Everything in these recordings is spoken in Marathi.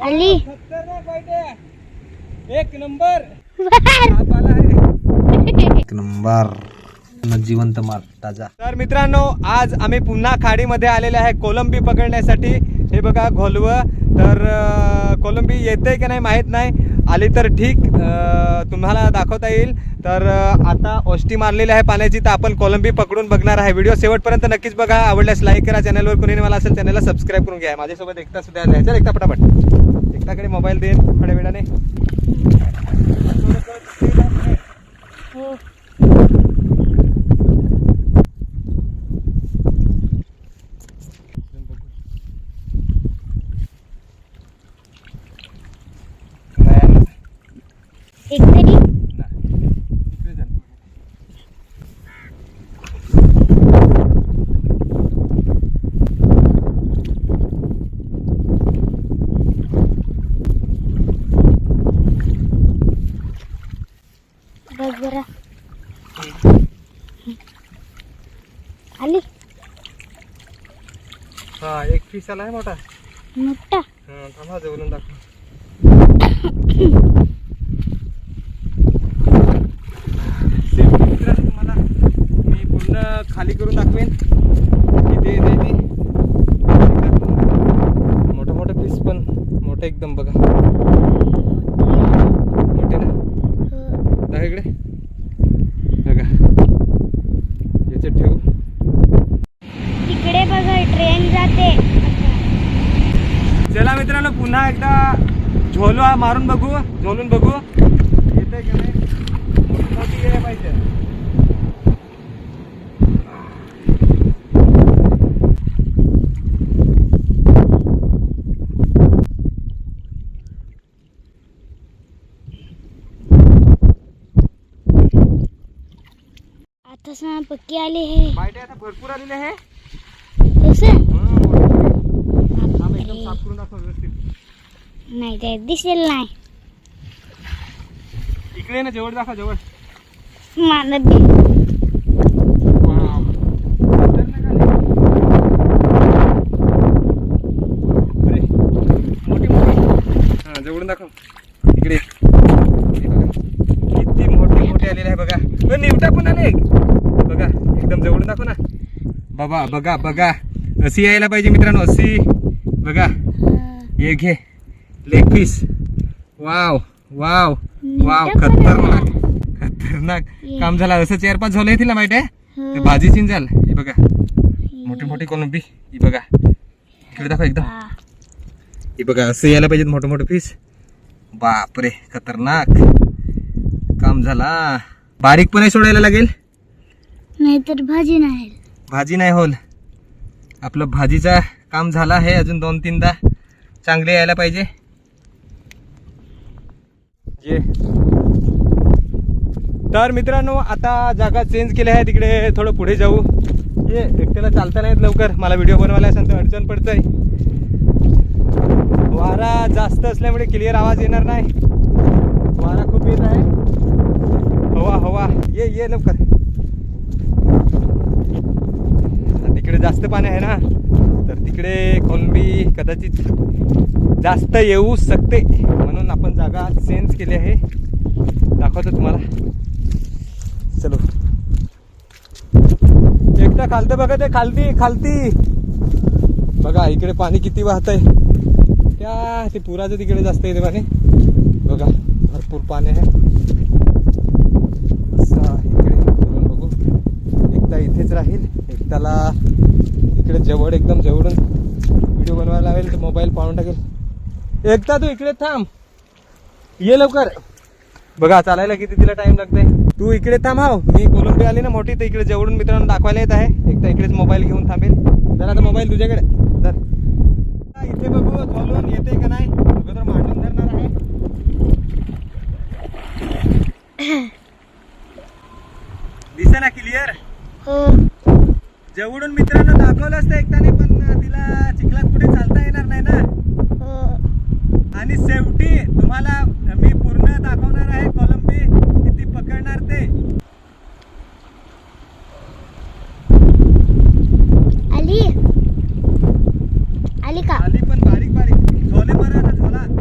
आली एक नंबर जिवंत माल ताजा। तर मित्रांनो, आज आम्ही पुन्हा खाडीमध्ये आलेले आहे कोलंबी पकडण्यासाठी। हे बघा घोलवं, तर कोलंबी येते की नाही माहीत नाही, आली तर ठीक, तुम्हाला दाखवता येईल। तर आता ओष्टी मारलेली आहे पाण्याची, तर आपण कोलंबी पकडून बघणार आहे। व्हिडिओ शेवटपर्यंत नक्कीच बघा, आवडल्यास लाईक करा, चॅनलवर कोणी मला असेल चॅनलला सबस्क्राईब करून घ्या। माझ्यासोबत एकता सुद्धा आले, चल एकता पटापट, एकताकडे मोबाईल देईन थोड्या वेळाने। एक तरी बघ जरा आली। हा, एक पीस आला आहे मोठा मोठा। थांबा जवळून दाखव। तुम्हाला मी पूर्ण खाली करून दाखवेन किती येते ती। मोठं मोठं पीस, पण मोठं एकदम बघा, मोठे ना दाखव इकडे बघा, याच्यात ठेवू। तिकडे बघा ट्रेन जाते। चला मित्रांनो, पुन्हा एकदा झोलो मारून बघू, झोलून बघू येते की नाही। मोठी गेल्या पाहिजे। आता सहा पक्की आले हे बायटे आता भरपूर आलेले आहे। कसं एकदम साफ करून दाखव व्यवस्थित। नाही ते दिसेल नाही, इकडे ना जवळ दाखव, जवळ मानत दे। मोठी मोठी, हा जवळून दाखव इकडे। किती मोठी मोठी आलेली आहे बघा, निवटा पण आले बघा, एकदम जवळून दाखव ना बाबा। बघा बघा, अशी यायला पाहिजे मित्रांनो, अशी बघा। ये घे leg piece, wow wow wow, खतरनाक खतरनाक काम झाला। असं 4-5 झालं येतील ना माहिती आहे, ते भाजी चिन झाल। हे बघा मोठी मोठी कोलंबी, ही बघा इकडे दाखव एकदम, हे बघा असं यायला पाहिजे मोठं मोठं पीस। बापरे खतरनाक काम झाला। बारीक पण सोडायला लागेल, नाहीतर भाजी नाही, भाजी नाही होल। आपलं भाजीचा काम झाला आहे, अजून 2-3दा चांगले यायला पाहिजे। ये तर मित्रांनो, आता जागा चेंज केली आहे, तिकडे थोडं पुढे जाऊ। ये एकट्याला चालता नाहीत लवकर, मला व्हिडिओ बनवायला सांगतो, अडचण पडतंय। वारा जास्त असल्यामुळे क्लिअर आवाज येणार नाही, वारा खूप येत आहे, हवा हवा। ये ये लवकर, तिकडे जास्त पाणी आहे ना, तर तिकडे कोलंबी कदाचित जास्त येऊ शकते, म्हणून आपण जागा चेंज केली आहे। दाखवतो तुम्हाला, चलो एकदा खालतं बघा, ते खालती खालती बघा, इकडे पाणी किती वाहत आहे। त्या ते पुराचं तिकडे जास्त येते पाणी बघा, भरपूर पाणी आहे। असं इकडे बघून बघू, एकदा इथेच राहील, एकदाला इकडे जवळ एकदम जवळून व्हिडिओ बनवायला लावेल, तर मोबाईल पाळून टाकेल। एकदा तू इकडे थांब, ये लवकर। बघा चालायला किती तिला टाइम लागतंय, तू इकडे थांब। हाव, मी कोलंबी आली ना मोठी, तर इकडे जवळून मित्रांनो दाखवायला येत आहे। एकदा इकडेच मोबाईल घेऊन थांबेल, जरा आता मोबाईल तुझ्याकडे तर इथे बघू झोलून येते का नाही, अगोदर मांडून धरणार आहे। दिसे ना क्लिअर, जवळून मित्रांनो दाखवलं असतं एकट्याने, पण तिला चिखलात कुठे चालता येणार नाही ना। आणि शेवटी तुम्हाला मी पूर्ण दाखवणार आहे कोलंबी किती पकडणार ते। आली आली का? आली, पण बारीक बारीक झोले मारा ना, झोला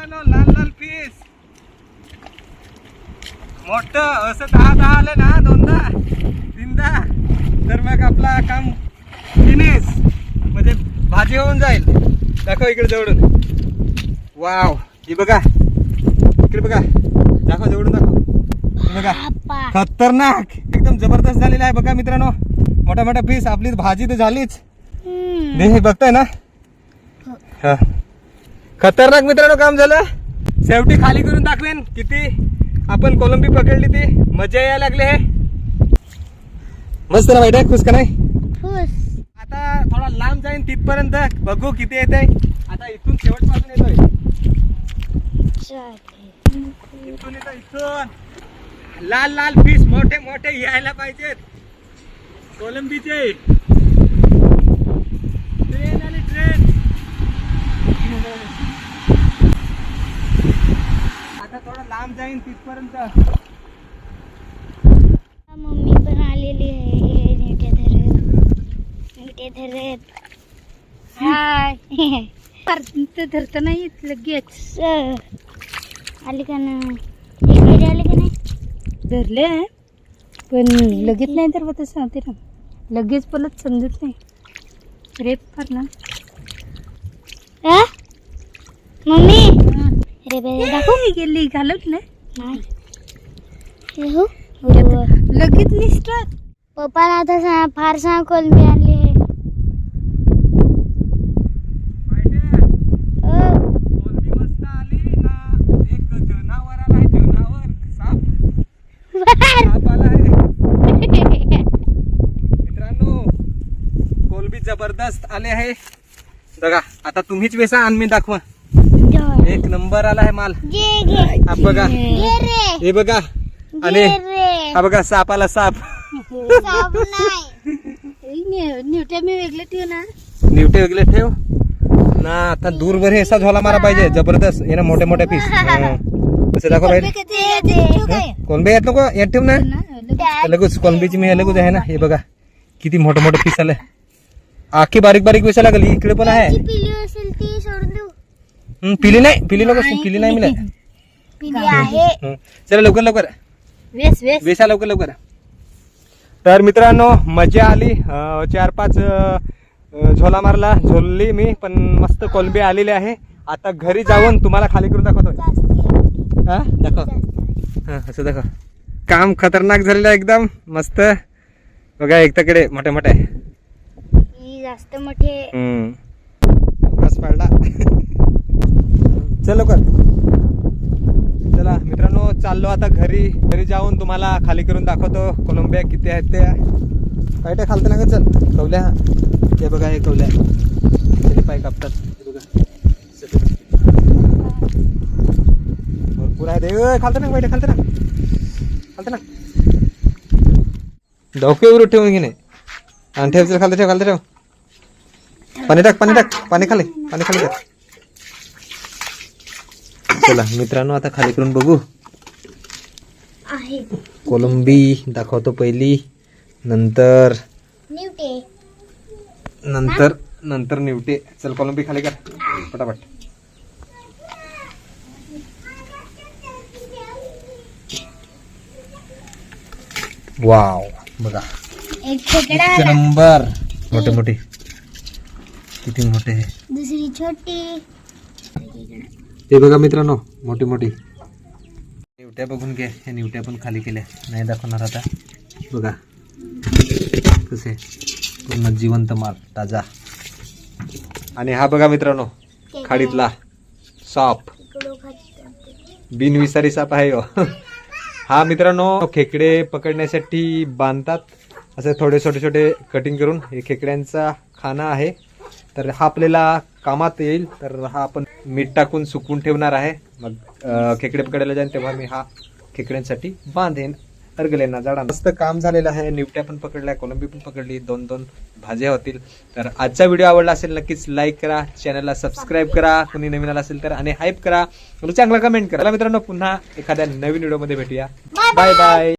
मित्रांनो लाल लाल पीस मोठ असं 10 आले ना, 2दा 3दा, तर मग आपला काम फिनिश, म्हणजे भाजी होऊन जाईल. दाखव इकडे जवळून. वाव, ही बघा इकडे बघा, दाखव जवळून दाखव. हे बघा बाप्पा. खतरनाक एकदम जबरदस्त झालेला आहे बघा मित्रांनो. मोठा मोठा पीस. आपली भाजी तर झालीच. हे बघताय ना, हा खतरनाक मित्रांनो काम झालं. शेवटी खाली करून दाखवेन किती आपण कोलंबी पकडली ती. मजा यायला लागली आहे. मस्त ना वाईट आहे, खुश का नाही. खुश. आता थोडा लांब जाईन तिथपर्यंत बघू किती येत आहे. आता इथून शेवटपासून येतोय, इथून येतो, इथून लाल लाल पीस मोठे मोठे यायला पाहिजेत कोलंबीचे. ट्रेन आली, ट्रेन. आता थोडं लांब जाईन तिथपर्यंत. मम्मी पण आलेली आहे. नीटे धरत. हाय. धरत नाही लगेच आली का ना. आले का नाही. धरले पण लगेच नाही तर तसं सांगते ना, लगेच परत समजत नाही. रेप कर ना मम्मी. अरे बे दाखव. गेली घालत ना, नाही. लगेच निसटत. पप्पाला आता फारसा कोलंबी आणली आहे. कोलंबी मस्त आली ना. एक जनावर आला आहे, जनावर. साप आला आहे मित्रांनो. कोलंबी जबरदस्त आले आहे बघा. आता तुम्हीच वेसा आणि मी दाखवा. एक नंबर आला आहे माल. हा बघा, हे बघा. आणि हा बघा साप आला, साप. निवट्या मी वेगळे ठेव ना. निवटे वेगळे ठेव ना. आता दूर वर असा झोला मारा पाहिजे जबरदस्त. हे ना मोठे मोठे पीस. कसं दाखव पाहिजे. कोलंबी येत नको, येत ठेव ना लगेच. कोलंबीची मी लगेच आहे ना. हे बघा किती मोठे मोठे पीस आले. आखी बारीक बारीक वेसा लागली. इकडे पण आहे. पिली असेल ती सोडून देऊ. पिली नाही, पिली नको, पिली नाही मिळत. पिली आहे. चला लवकर लवकर वेस वेस वेसा लवकर लवकर. तर मित्रांनो मजा आली. 4-5 झोला मारला, झोलली मी पण. मस्त कोलंबी आलेली आहे. आता घरी जाऊन तुम्हाला खाली करून दाखवतोय. हा दाखव, हा असं दाखव. काम खतरनाक झालेलं आहे एकदम मस्त. बघा एक तकडे मोठे मोठे. ही जास्त मोठे. बस पडला. चल लवकर. चला मित्रांनो चाललो आता घरी. घरी जाऊन तुम्हाला खाली करून दाखवतो कोलंबिया किती आहेत त्या. काय खालतं ना ग. चल कवल्या. हे बघा हे कवल्या. त्याचे पाय कापतात. हे बघा भरपूर आहे. खालतं ना बैठे, खालतं ना, खालतं ना. डोक्यावर ठेवून घेणे आणि ठेव. खालतं ठेव, खालतं ठेव. पाणी टाक, पाणी टाक, पाणी खाली, पाणी खाली टाक. चला मित्रांनो आता खाली करून बघू. आहे कोलंबी दाखवतो पहिली, नंतर निवटे. नंतर नंतर निवटे. चल कोलंबी खाली कर पटापट. वाव बघा एक खेकडा. एक नंबर. मोठे मोठे किती मोठे आहे. दुसरी छोटी. हे बघा मित्रांनो मोठी मोठी निवट्या बघून घ्या. ह्या निवट्या पण खाली केल्या, नाही दाखवणार आता. बघा कसे पूर्ण जिवंत माल ताजा. आणि हा बघा मित्रांनो खाडीतला साप. बिनविसारी साप आहे हो. हा मित्रांनो खेकडे पकडण्यासाठी बांधतात असे थोडे छोटे छोटे कटिंग करून. हे खेकड्यांचा खाना आहे. तर हा आपल्याला कामात येईल. तर हा आपण मीठ टाकून सुकवून ठेवणार आहे. मग खेकडे पकडायला जाईन तेव्हा मी हा खेकड्यांसाठी बांधेन. अर्गलेना झाडा. मस्त काम झालेलं आहे. निवट्या पण पकडल्या, कोलंबी पण पकडली. 2-2 भाज्या होतील. तर आजचा व्हिडिओ आवडला असेल नक्कीच लाईक करा, चॅनलला सबस्क्राईब करा कोणी नवीन आला असेल तर, आणि हाईप करा, चांगला कमेंट करा. मित्रांनो पुन्हा एखाद्या नवीन व्हिडिओ मध्ये भेटूया. Bye bye.